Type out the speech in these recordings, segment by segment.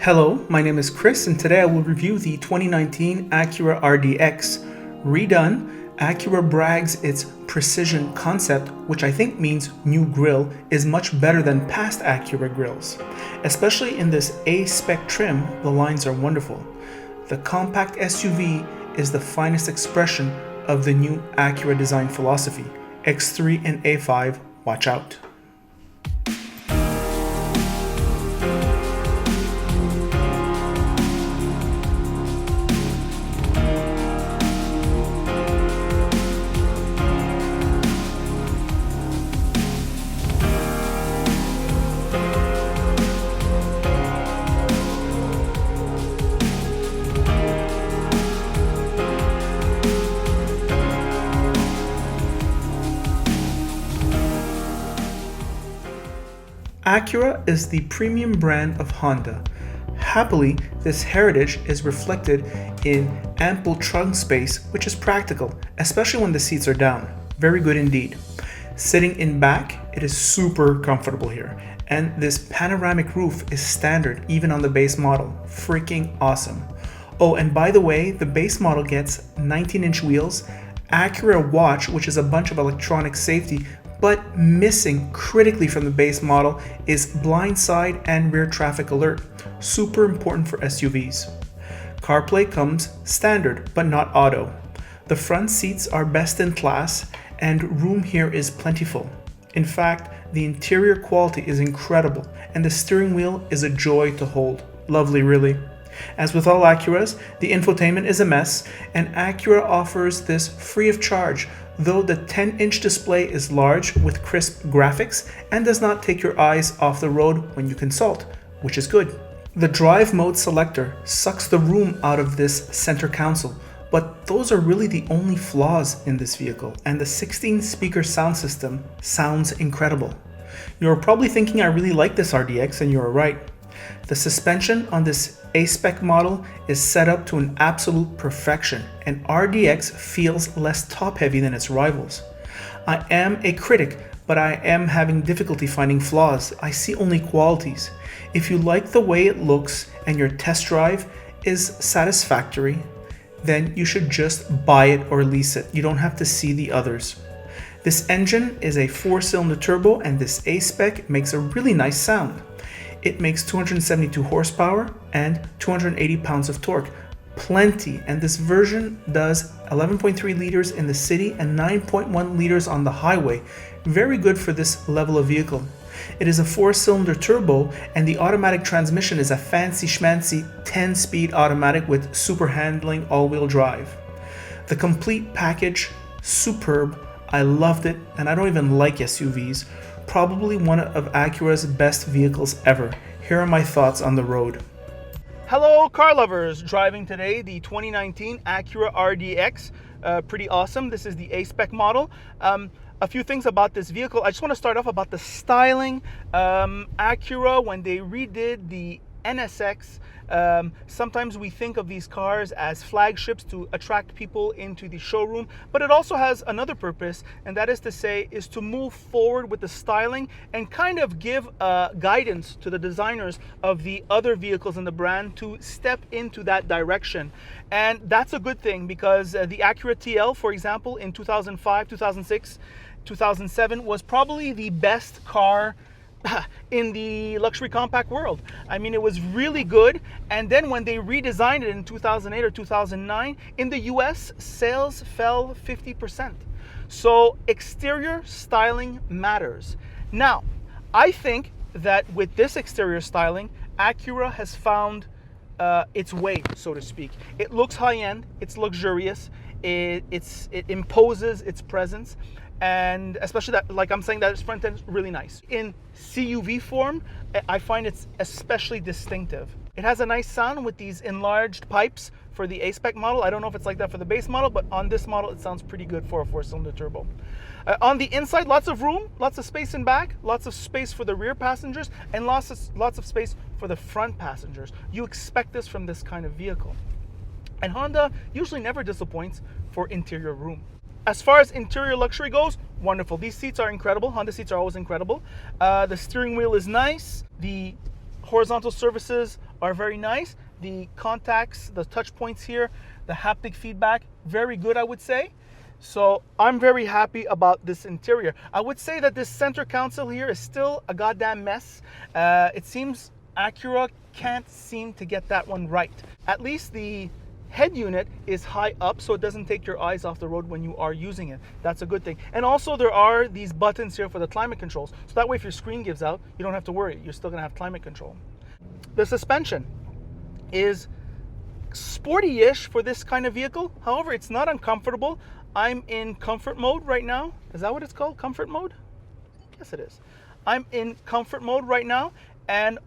Hello, my name is Chris, and today I will review the 2019 Acura RDX. Redone, Acura brags its precision concept, which I think means new grille, is much better than past Acura grills. Especially in this A-spec trim, the lines are wonderful. The compact SUV is the finest expression of the new Acura design philosophy. X3 and A5, watch out. Acura is the premium brand of Honda. Happily, this heritage is reflected in ample trunk space, which is practical, especially when the seats are down. Very good indeed. Sitting in back, it is super comfortable here. And this panoramic roof is standard even on the base model. Freaking awesome. Oh, and by the way, the base model gets 19-inch wheels, Acura watch, which is a bunch of electronic safety, but missing critically from the base model is blind side and rear traffic alert, super important for SUVs. CarPlay comes standard, but not auto. The front seats are best in class, and room here is plentiful. In fact, the interior quality is incredible, and the steering wheel is a joy to hold. Lovely, really. As with all Acuras, the infotainment is a mess, and Acura offers this free of charge, though the 10-inch display is large with crisp graphics and does not take your eyes off the road when you consult, which is good. The drive mode selector sucks the room out of this center console, but those are really the only flaws in this vehicle, and the 16-speaker sound system sounds incredible. You're probably thinking I really like this RDX, and you're right. The suspension on this A-spec model is set up to an absolute perfection, and RDX feels less top-heavy than its rivals. I am a critic, but I am having difficulty finding flaws. I see only qualities. If you like the way it looks and your test drive is satisfactory, then you should just buy it or lease it. You don't have to see the others. This engine is a 4-cylinder turbo, and this A-spec makes a really nice sound. It makes 272 horsepower and 280 pounds of torque. Plenty, and this version does 11.3 liters in the city and 9.1 liters on the highway. Very good for this level of vehicle. It is a 4-cylinder turbo, and the automatic transmission is a fancy schmancy 10-speed automatic with super handling all-wheel drive. The complete package, superb. I loved it, and I don't even like SUVs. Probably one of Acura's best vehicles ever. Here are my thoughts on the road. Hello car lovers, driving today the 2019 Acura RDX. Pretty awesome. This is the A-spec model. A few things about this vehicle. I just want to start off about the styling. Acura, when they redid the NSX, sometimes we think of these cars as flagships to attract people into the showroom, but it also has another purpose, and that is to say is to move forward with the styling and kind of give guidance to the designers of the other vehicles in the brand to step into that direction. And that's a good thing, because the Acura TL, for example, in 2005, 2006, 2007 was probably the best car in the luxury compact world. I mean, it was really good. And then when they redesigned it in 2008 or 2009, in the US, sales fell 50%. So exterior styling matters. Now, I think that with this exterior styling, Acura has found its way, so to speak. It looks high-end, it's luxurious, it imposes its presence, and especially that, like I'm saying, that its front end is really nice. In CUV form, I find it's especially distinctive. It has a nice sound with these enlarged pipes for the A-spec model. I don't know if it's like that for the base model, but on this model, it sounds pretty good for a 4-cylinder turbo. On the inside, lots of room, lots of space in back, lots of space for the rear passengers, and lots of space for the front passengers. You expect this from this kind of vehicle. And Honda usually never disappoints for interior room. As far as interior luxury goes, wonderful. These seats are incredible. Honda seats are always incredible. The steering wheel is nice. The horizontal surfaces are very nice. The contacts, the touch points here, the haptic feedback, very good, I would say. So I'm very happy about this interior. I would say that this center console here is still a goddamn mess. It seems Acura can't seem to get that one right. At least the head unit is high up, so it doesn't take your eyes off the road when you are using it. That's a good thing. And also there are these buttons here for the climate controls. So that way if your screen gives out, you don't have to worry. You're still gonna have climate control. The suspension is sporty-ish for this kind of vehicle. However, it's not uncomfortable. I'm in comfort mode right now. Is that what it's called? Comfort mode? Yes, it is. I'm in comfort mode right now, and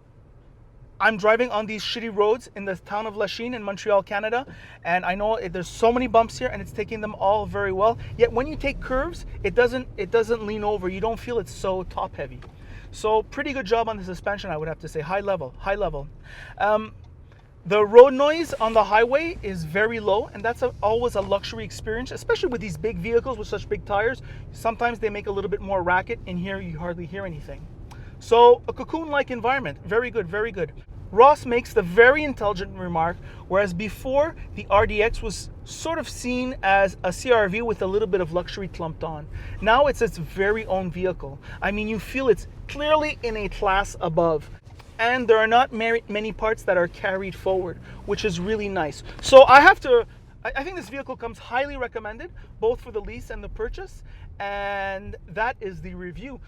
I'm driving on these shitty roads in the town of Lachine in Montreal, Canada, and I know there's so many bumps here, and it's taking them all very well. Yet when you take curves, it doesn't lean over. You don't feel it's so top heavy. So pretty good job on the suspension, I would have to say. High level, high level. The road noise on the highway is very low, and that's always a luxury experience, especially with these big vehicles with such big tires. Sometimes they make a little bit more racket. In here, you hardly hear anything. So a cocoon-like environment. Very good, very good. Ross makes the very intelligent remark, whereas before the RDX was sort of seen as a CRV with a little bit of luxury clumped on. Now it's its very own vehicle. I mean, you feel it's clearly in a class above. And there are not many parts that are carried forward, which is really nice. So I think this vehicle comes highly recommended, both for the lease and the purchase. And that is the review.